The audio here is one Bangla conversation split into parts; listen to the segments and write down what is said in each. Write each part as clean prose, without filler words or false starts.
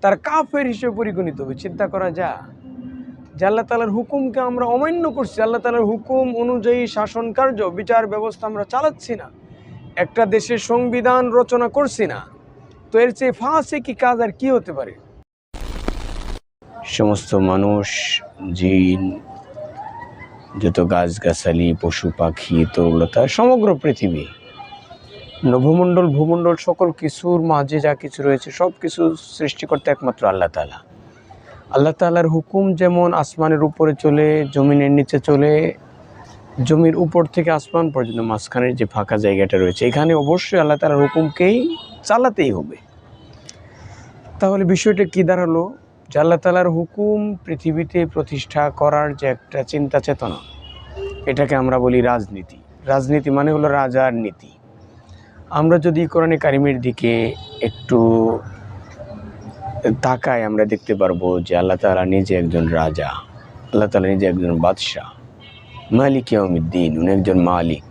তার কাফের হিসেবে পরিগণিত হবে। চিন্তা করা যায় যে আল্লাহ তাআলার হুকুমকে আমরা অমান্য করছি, আল্লাহ তাআলার হুকুম অনুযায়ী শাসন কার্য বিচার ব্যবস্থা আমরা চালাচ্ছি না, একটা দেশের সংবিধান রচনা করছি না, তো এর চেয়ে ফাসিকি কাজ আর কি হতে পারে? সমস্ত মানুষ, জিন, যত গাছগাছালি, পশু পাখি, তরুলতা, সমগ্র পৃথিবী, নভমণ্ডল, ভূমণ্ডল, সকল কিছুর মাঝে যা কিছু রয়েছে সব কিছু সৃষ্টিকর্তা একমাত্র আল্লাহ তাআলা। আল্লাহ তাআলার হুকুম যেমন আসমানের উপরে চলে, জমিনের নিচে চলে, জমির উপর থেকে আসমান পর্যন্ত মাঝখানের যে ফাঁকা জায়গাটা রয়েছে এখানে অবশ্যই আল্লাহ তাআলার হুকুমকেই চালাতেই হবে। তাহলে বিষয়টা কি দাঁড়ালো? যে আল্লাহ তাআলার হুকুম পৃথিবীতে প্রতিষ্ঠা করার যে একটা চিন্তা চেতনা, এটাকে আমরা বলি রাজনীতি। রাজনীতি মানে হলো রাজার নীতি। আমরা যদি কোরআনে কারিমের দিকে একটু তাকাই আমরা দেখতে পারবো যে আল্লাহ তাআলা নিজে একজন রাজা, আল্লাহ তাআলা নিজে একজন বাদশাহ, মালিক ইয়াউমিদ্দিন, উনি একজন মালিক,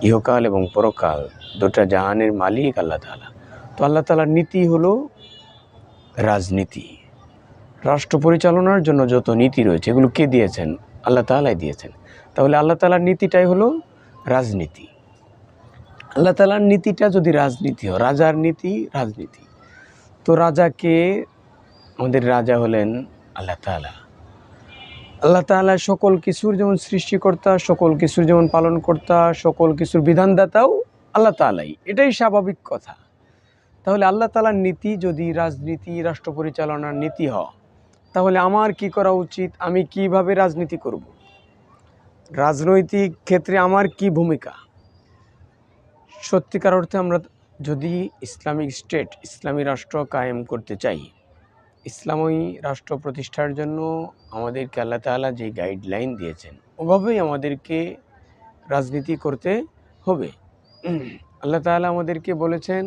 ইহকাল এবং পরকাল দুটা জাহানের মালিক আল্লাহ তাআলা। তো আল্লাহ তাআলার নীতি হলো রাজনীতি। রাষ্ট্র পরিচালনার জন্য যত নীতি রয়েছে এগুলো কে দিয়েছেন? আল্লাহ তাআলাই দিয়েছেন। তাহলে আল্লাহ তাআলার নীতিটাই হলো রাজনীতি। আল্লাহ তাআলার নীতিটা যদি রাজনীতি হয়, রাজার নীতি রাজনীতি, তো রাজাকে, আমাদের রাজা হলেন আল্লাহ তাআলা। আল্লাহ তাআলা সকল কিছুর যেমন সৃষ্টিকর্তা, সকল কিছুর যেমন পালনকর্তা, সকল কিছুর বিধানদাতাও আল্লাহ তাআলাই, এটাই স্বাভাবিক কথা। তাহলে আল্লাহ তাআলার নীতি যদি রাজনীতি, রাষ্ট্র পরিচালনার নীতি হয়, তাহলে আমার কি করা উচিত? আমি কিভাবে রাজনীতি করব? রাজনৈতিক ক্ষেত্রে আমার কি ভূমিকা? সত্যিকার অর্থে আমরা যদি ইসলামিক স্টেট, ইসলামী রাষ্ট্র কায়েম করতে চাই, ইসলামী রাষ্ট্র প্রতিষ্ঠার জন্য আমাদেরকে আল্লাহ তাআলা যে গাইডলাইন দিয়েছেন ওভাবেই আমাদেরকে রাজনীতি করতে হবে। আল্লাহ তাআলা আমাদেরকে বলেছেন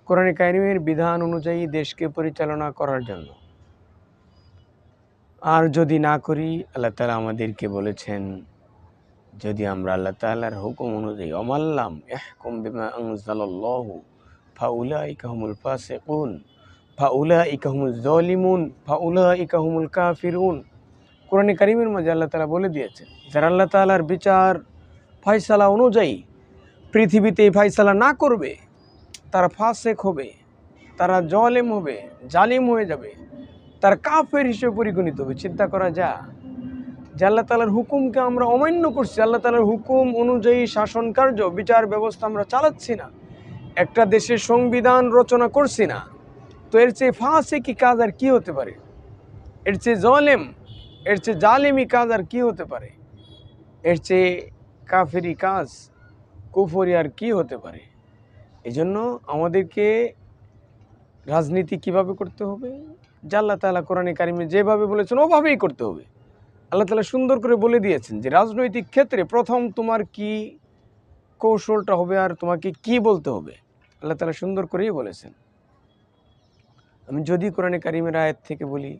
কোরআনে কারিমের বিধান অনুযায়ী দেশকে পরিচালনা করার জন্য। আর যদি না করি, আল্লাহ তাআলা আমাদেরকে বলেছেন যদি আমরা আল্লাহ তাআলার হুকুম অনুযায়ী অমাল্লাম ইয়াহকুম বিমা আনজালাল্লাহু ফাউলাইকা হুমুল ফাসিকুন ফাউলাইকা হুমুজ জালিমুন ফাউলাইকা হুমুল কাফিরুন। কোরআনে কারিমের মাঝে আল্লাহ তাআলা বলে দিয়েছেন যারা আল্লাহ তাআলার বিচার ফয়সালা অনুযায়ী পৃথিবীতে ফয়সালা না করবে তারা ফাসিক হবে, তারা জালেম হবে, জালিম হয়ে যাবে, তার কাফের হিসেবে পরিগণিত হবে। চিন্তা করা যায় যে আল্লাহ তাআলার হুকুমকে আমরা অমান্য করছি, আল্লাহ তাআলার হুকুম অনুযায়ী শাসন কার্য বিচার ব্যবস্থা আমরা চালাচ্ছি না, একটা দেশের সংবিধান রচনা করছি না, তো এর চেয়ে ফাসিকি কাজ আর কি হতে পারে? এর চেয়ে জালেম, এর চেয়ে জালিমি কাজ আর কি হতে পারে? এর চেয়ে কাফেরি কাজ, কুফরি আর কি হতে পারে? এই জন্য আমাদেরকে রাজনীতি কিভাবে করতে হবে? যে আল্লাহ তাআলা কোরআনে কারিমে যেভাবে বলেছেন ওভাবেই করতে হবে। আল্লাহ তাআলা সুন্দর করে বলে দিয়েছেন যে রাজনৈতিক ক্ষেত্রে প্রথম তোমার কি কৌশলটা হবে আর তোমাকে কি বলতে হবে, আল্লাহ তাআলা সুন্দর করেই বলেছেন। আমি যদি কোরআনে কারিমের আয়াত থেকে বলি,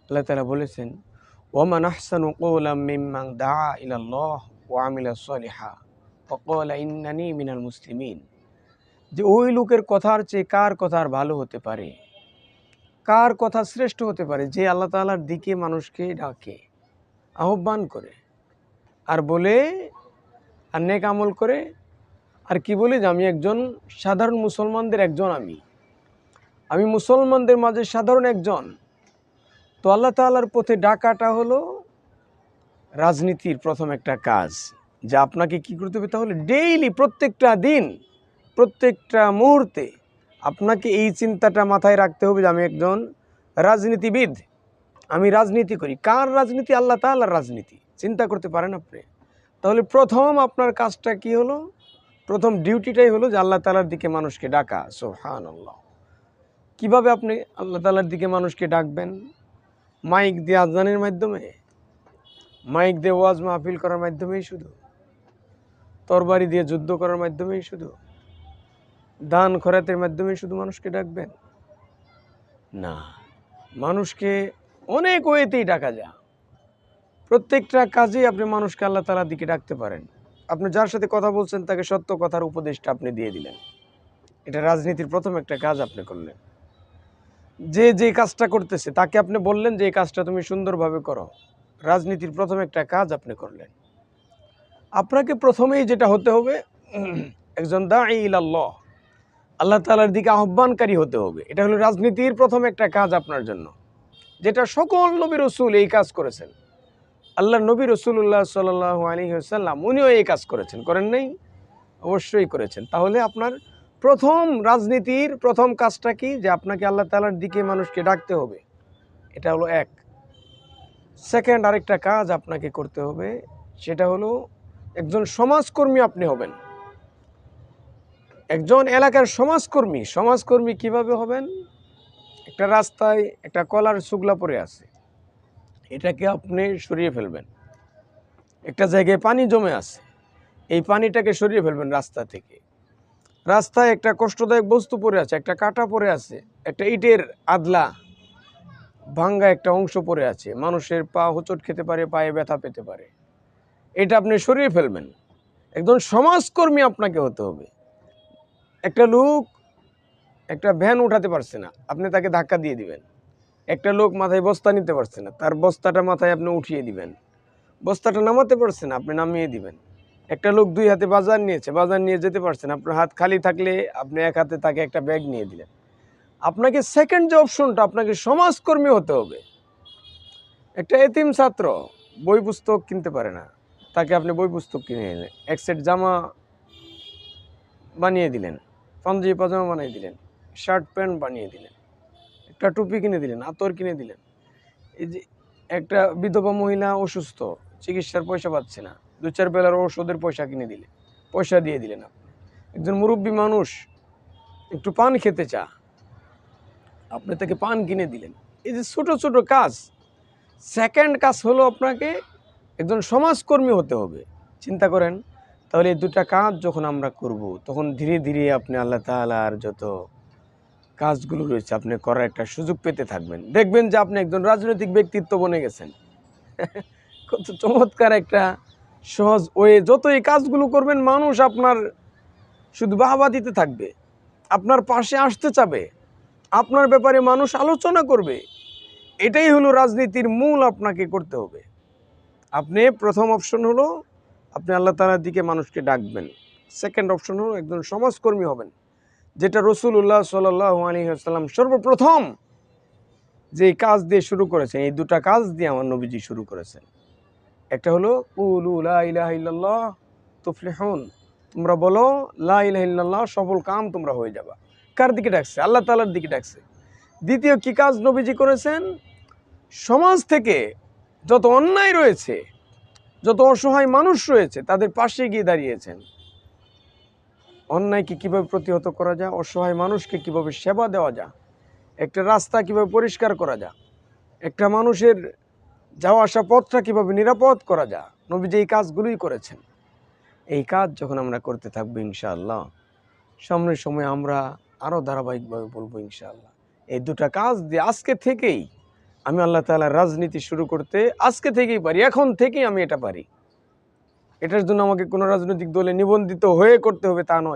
আল্লাহ তাআলা বলেছেন ওয়ামান আহসানু কওলাম মিম্মান দাআ ইলাল্লাহ ওয়া আমিলা সলিহা ওয়া ক্বালা ইন্নানি মিনাল মুসলিমিন। যে ওই লোকের কথার চেয়ে কার কথা আর ভালো হতে পারে, কার কথা শ্রেষ্ঠ হতে পারে যে আল্লাহ তাআলার দিকে মানুষকে ডাকে, আহ্বান করে, আর বলে, আর নেক আমল করে, আর কি বলে যে আমি একজন সাধারণ মুসলমানদের একজন, আমি মুসলমানদের মাঝে সাধারণ একজন। তো আল্লাহ তাআলার পথে ডাকাটা হলো রাজনীতির প্রথম একটা কাজ, যা আপনাকে কি করতে হবে? তাহলে ডেইলি, প্রত্যেকটা দিন, প্রত্যেকটা মুহূর্তে আপনাকে এই চিন্তাটা মাথায় রাখতে হবে যে আমি একজন রাজনীতিবিদ, আমি রাজনীতি করি। কার রাজনীতি? আল্লাহ তাআলার রাজনীতি। চিন্তা করতে পারেন আপনি? তাহলে প্রথম আপনার কাজটা কি হলো? প্রথম ডিউটিটাই হলো যে আল্লাহ তাআলার দিকে মানুষকে ডাকা। সুবহানাল্লাহ। কিভাবে আপনি আল্লাহ তাআলার দিকে মানুষকে ডাকবেন? মাইক দিয়ে আজানের মাধ্যমে, মাইক দিয়ে ওয়াজ মাহফিল করার মাধ্যমেই শুধু, তরবারি দিয়ে যুদ্ধ করার মাধ্যমেই শুধু, দান খয়রাতের মাধ্যমেই শুধু মানুষকে ডাকবেন? না, মানুষকে অনেক ওয়েতেই ডাকা যায়। প্রত্যেকটা কাজেই আপনি মানুষকে আল্লাহ তাআলার দিকে ডাকতে পারেন। আপনি যার সাথে কথা বলছেন তাকে সত্য কথার উপদেশটা আপনি দিয়ে দিলেন, এটা রাজনীতির প্রথম একটা কাজ আপনি করলেন। যে যে কাজটা করতেছে তাকে আপনি বললেন যে এই কাজটা তুমি সুন্দরভাবে করো। রাজনীতির প্রথম একটা কাজ আপনি করলেন। আপনাকে প্রথমেই যেটা হতে হবে, একজন দাঈ ইলাল্লাহ, আল্লাহ তাআলার দিকে আহ্বানকারী হতে হবে। এটা হলো রাজনীতির প্রথম একটা কাজ আপনার জন্য, যেটা সকল নবী রাসূল এই কাজ করেছেন। আল্লাহর নবী রাসূলুল্লাহ সাল্লাল্লাহু আলাইহি ওয়াসাল্লাম উনিও এই কাজ করেছেন, করেন নাই? অবশ্যই করেছেন। তাহলে আপনার প্রথম রাজনীতির প্রথম কাজটা কি? যে আপনাকে আল্লাহ তাআলার দিকে মানুষকে ডাকতে হবে। এটা হলো এক। সেকেন্ড আরেকটা কাজ আপনাকে করতে হবে, সেটা হলো একজন সমাজকর্মী আপনি হবেন। একজন এলাকার সমাজকর্মী। সমাজকর্মী কিভাবে হবেন? একটা রাস্তায় একটা কলার শুকলা পড়ে আছে, এটাকে আপনি সরিয়ে ফেলবেন। একটা জায়গায় পানি জমে আছে, এই পানিটাকে সরিয়ে ফেলবেন রাস্তা থেকে। রাস্তায় একটা কষ্টদায়ক বস্তু পড়ে আছে, একটা কাঁটা পড়ে আছে, একটা ইটের আদলা ভাঙ্গা একটা অংশ পড়ে আছে, মানুষের পা হোঁচট খেতে পারে, পায়ে ব্যথা পেতে পারে, এটা আপনি সরিয়ে ফেলবেন। একজন সমাজকর্মী আপনাকে হতে হবে। একটা লোক একটা ভ্যান উঠাতে পারছে না, আপনি তাকে ধাক্কা দিয়ে দিবেন। একটা লোক মাথায় বস্তা নিতে পারছে না, তার বস্তাটা মাথায় আপনি উঠিয়ে দিবেন। বস্তাটা নামাতে পারছে না, আপনি নামিয়ে দিবেন। একটা লোক দুই হাতে বাজার নিয়েছে, বাজার নিয়ে যেতে পারছেন, আপনার হাত খালি থাকলে আপনি এক হাতে তাকে একটা ব্যাগ নিয়ে দিলেন। আপনাকে সেকেন্ড যে অপশনটা, আপনাকে সমাজকর্মী হতে হবে। একটা এতিম ছাত্র বই পুস্তক কিনতে পারে না, তাকে আপনি বই পুস্তক কিনে দিলেন। এক সেট জামা বানিয়ে দিলেন, পাঞ্জাবি পাজামা বানিয়ে দিলেন, শার্ট প্যান্ট বানিয়ে দিলেন, একটা টুপি কিনে দিলেন, আতর কিনে দিলেন। এই যে একটা বিধবা মহিলা অসুস্থ, চিকিৎসার পয়সা পাচ্ছে না, দু চার বেলার ওষুধের পয়সা কিনে দিলেন, পয়সা দিয়ে দিলেন আপনি। একজন মুরব্বী মানুষ একটু পান খেতে চা, আপনি তাকে পান কিনে দিলেন। এই যে ছোট ছোট কাজ। সেকেন্ড কাজ হলো আপনাকে একজন সমাজকর্মী হতে হবে। চিন্তা করেন, তাহলে এই দুটা কাজ যখন আমরা করব, তখন ধীরে ধীরে আপনি আল্লাহ তাআলার যত কাজগুলো রয়েছে আপনি করার একটা সুযোগ পেতে থাকবেন। দেখবেন যে আপনি একজন রাজনৈতিক ব্যক্তিত্ব বনে গেছেন। কত চমৎকার একটা সহজ ওয়ে। যত এই কাজগুলো করবেন, মানুষ আপনার শুধু বাহবা দিতে থাকবে, আপনার পাশে আসতে চাবে, আপনার ব্যাপারে মানুষ আলোচনা করবে। এটাই হলো রাজনীতির মূল। আপনাকে করতে হবে, আপনি প্রথম অপশন হলো আপনি আল্লাহ তাআলার দিকে মানুষকে ডাকবেন। সেকেন্ড অপশন হলো একজন সমাজকর্মী হবেন, যেটা রাসূলুল্লাহ সাল্লাল্লাহু আলাইহি ওয়াসাল্লাম সর্বপ্রথম যে কাজ দিয়ে শুরু করেছেন। এই দুটা কাজ দিয়ে আমার নবীজি শুরু করেছেন। একটা হলো কুলু লা ইলাহা ইল্লাল্লাহ তুফলিহুন, তোমরা বলো লা ইলাহা ইল্লাল্লাহ, সফল কাম তোমরা হয়ে যাবা। কার দিকে ডাকছে? আল্লাহ তাআলার দিকে ডাকছে। দ্বিতীয় কি কাজ নবীজি করেছেন? সমাজ থেকে যত অন্যায় রয়েছে, যত অসহায় মানুষ রয়েছে, তাদের পাশে গিয়ে দাঁড়িয়েছেন। অন্যায়কে কিভাবে প্রতিহত করা যায়, অসহায় মানুষকে কিভাবে সেবা দেওয়া যায়, একটা রাস্তা কিভাবে পরিষ্কার করা যায়, একটা মানুষের যাওয়া আসা পথটা কিভাবে নিরাপদ করা যায়, নবীজি এই কাজগুলোই করেছেন। এই কাজ যখন আমরা করতে থাকবো ইনশাআল্লাহ, সামনের সময় আমরা আরও ধারাবাহিকভাবে বলবো ইনশাআল্লাহ। এই দুটা কাজ দিয়ে আজকে থেকেই আমি আল্লাহ তাআলার রাজনীতি শুরু করতে আজকে থেকেই পারি, এখন থেকেই আমি এটা পারি। এটার জন্য আমাকে কোনো রাজনৈতিক দলে নিবন্ধিত হয়ে করতে হবে তা নয়।